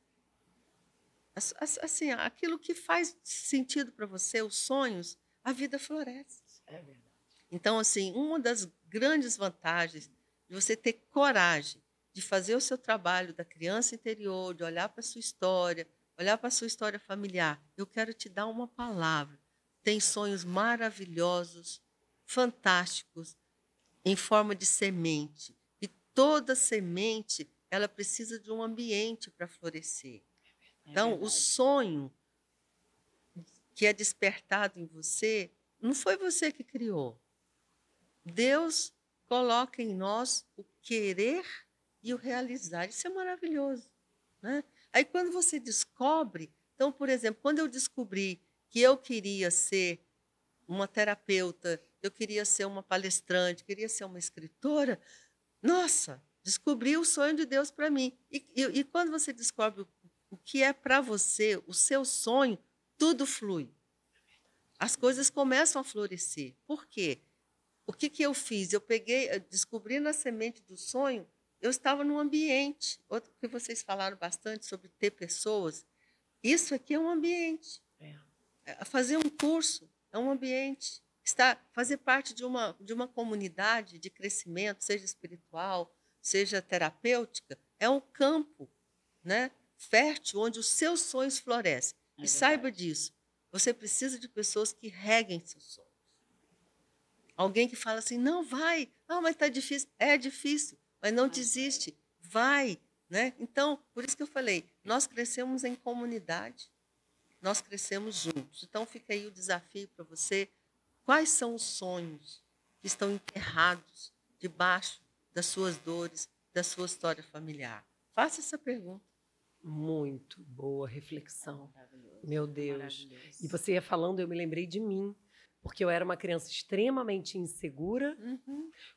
Assim, aquilo que faz sentido para você, os sonhos, a vida floresce. É verdade. Então, assim, uma das grandes vantagens de você ter coragem de fazer o seu trabalho da criança interior, de olhar para a sua história, olhar para a sua história familiar, eu quero te dar uma palavra. Tem sonhos maravilhosos, fantásticos, em forma de semente. E toda semente, ela precisa de um ambiente para florescer. Então, o sonho que é despertado em você, não foi você que criou. Deus coloca em nós o querer e o realizar. Isso é maravilhoso. Né? Aí, quando você descobre... Então, por exemplo, quando eu descobri que eu queria ser uma terapeuta, eu queria ser uma palestrante, queria ser uma escritora, nossa, descobri o sonho de Deus para mim. E quando você descobre o que é para você, o seu sonho, tudo flui. As coisas começam a florescer. Por quê? O que eu fiz? Eu descobri na semente do sonho, eu estava num ambiente. Outro que vocês falaram bastante sobre ter pessoas. Isso aqui é um ambiente. Fazer um curso é um ambiente. Fazer parte de uma comunidade de crescimento, seja espiritual, seja terapêutica, é um campo, né, fértil, onde os seus sonhos florescem. E saiba disso, você precisa de pessoas que reguem seus sonhos. Alguém que fala assim, não, vai, mas está difícil. É difícil, mas não desiste, vai. Né? Então, por isso que eu falei, nós crescemos em comunidade, nós crescemos juntos. Então, fica aí o desafio para você. Quais são os sonhos que estão enterrados debaixo das suas dores, da sua história familiar? Faça essa pergunta. Muito boa reflexão. Meu Deus. E você ia falando, eu me lembrei de mim, porque eu era uma criança extremamente insegura,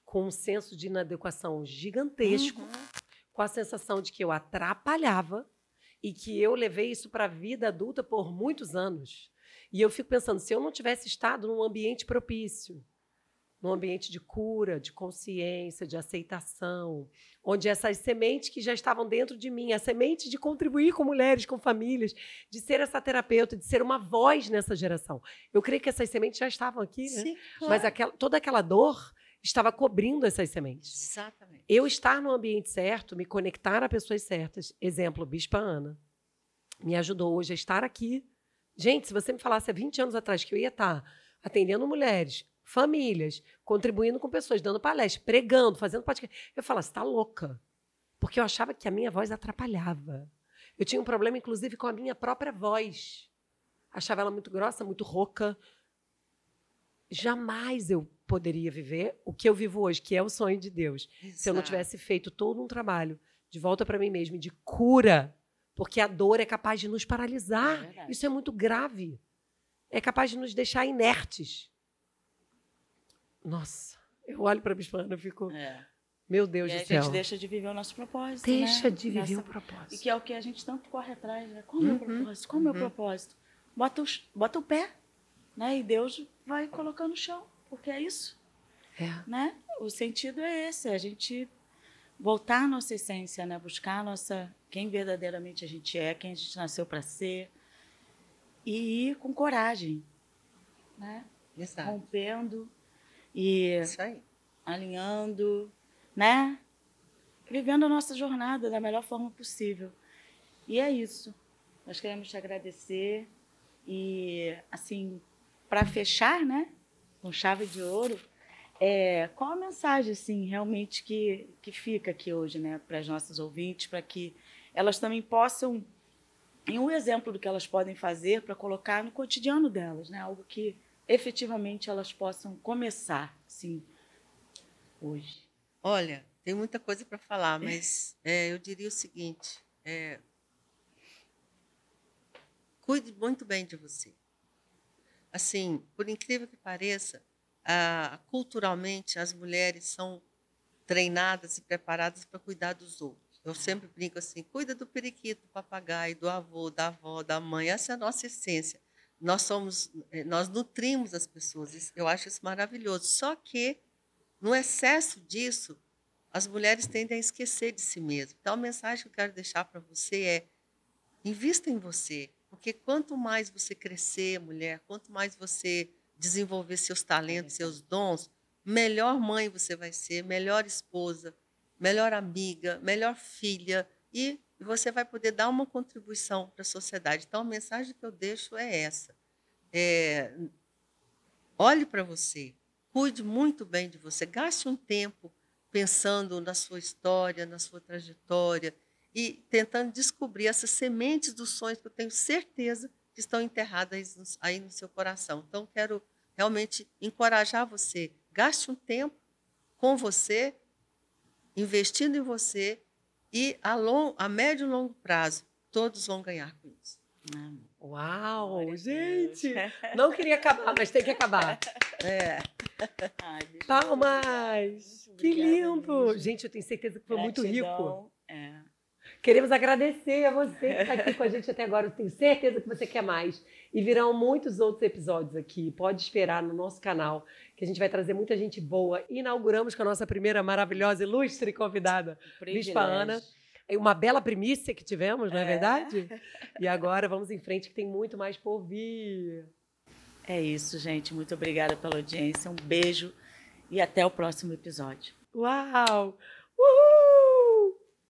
com um senso de inadequação gigantesco, com a sensação de que eu atrapalhava e que eu levei isso para a vida adulta por muitos anos. E eu fico pensando, se eu não tivesse estado num ambiente propício, num ambiente de cura, de consciência, de aceitação, onde essas sementes que já estavam dentro de mim, a semente de contribuir com mulheres, com famílias, de ser essa terapeuta, de ser uma voz nessa geração. Eu creio que essas sementes já estavam aqui, né? Sim, claro. Mas toda aquela dor, estava cobrindo essas sementes. Exatamente. Eu estar no ambiente certo, me conectar a pessoas certas. Exemplo, Bispa Ana. Me ajudou hoje a estar aqui. Gente, se você me falasse há 20 anos atrás que eu ia estar atendendo mulheres, famílias, contribuindo com pessoas, dando palestra, pregando, fazendo podcast, eu falava, você está louca. Porque eu achava que a minha voz atrapalhava. Eu tinha um problema, inclusive, com a minha própria voz. Achava ela muito grossa, muito rouca. Jamais eu poderia viver o que eu vivo hoje, que é o sonho de Deus. Exato. Se eu não tivesse feito todo um trabalho de volta para mim mesma, de cura, porque a dor é capaz de nos paralisar. Isso é muito grave. É capaz de nos deixar inertes. Nossa, eu olho para a Bispa Ana e fico... Meu Deus do céu. A gente deixa de viver o nosso propósito, Deixa de viver o propósito. E que é o que a gente tanto corre atrás, né? Qual é o meu propósito? Qual é o meu propósito? Bota o pé, né? E Deus vai colocando no chão, porque é isso. Né? O sentido é esse, a gente voltar à nossa essência, né? Buscar quem verdadeiramente a gente é, quem a gente nasceu para ser, e ir com coragem, né? Exato. Rompendo e Isso aí. alinhando, né? Vivendo a nossa jornada da melhor forma possível. E é isso. Nós queremos te agradecer e, assim, para fechar, né? Com chave de ouro, qual a mensagem, assim, realmente que fica aqui hoje, né? Para as nossas ouvintes, para que elas também possam, em um exemplo do que elas podem fazer para colocar no cotidiano delas, né? Algo que efetivamente elas possam começar, assim, hoje. Olha, tem muita coisa para falar, mas eu diria o seguinte: cuide muito bem de você. Assim, por incrível que pareça, culturalmente as mulheres são treinadas e preparadas para cuidar dos outros. Eu sempre brinco assim: cuida do periquito, do papagaio, do avô, da avó, da mãe. Essa é a nossa essência. Nós nutrimos as pessoas. Eu acho isso maravilhoso. Só que no excesso disso, as mulheres tendem a esquecer de si mesmas. Então, a mensagem que eu quero deixar para você é: invista em você, porque quanto mais você crescer, mulher, quanto mais você desenvolver seus talentos, seus dons, melhor mãe você vai ser, melhor esposa, melhor amiga, melhor filha, e você vai poder dar uma contribuição para a sociedade. Então, a mensagem que eu deixo é essa. Olhe para você. Cuide muito bem de você. Gaste um tempo pensando na sua história, na sua trajetória e tentando descobrir essas sementes dos sonhos que eu tenho certeza que estão enterradas aí no seu coração. Então, quero realmente encorajar você. Gaste um tempo com você, investindo em você e a médio e longo prazo, todos vão ganhar com isso. Uau, gente! Não queria acabar, mas tem que acabar. Ai, Palmas! Que lindo! Mesmo. Gente, eu tenho certeza que foi muito Gratidão. rico. Queremos agradecer a você que está aqui com a gente até agora. Eu tenho certeza que você quer mais. E virão muitos outros episódios aqui. Pode esperar no nosso canal, que a gente vai trazer muita gente boa. Inauguramos com a nossa primeira maravilhosa, ilustre convidada, Bispa Ana. Uma bela primícia que tivemos, não é verdade? E agora vamos em frente, que tem muito mais por vir. É isso, gente. Muito obrigada pela audiência. Um beijo e até o próximo episódio. Uau! Uhul!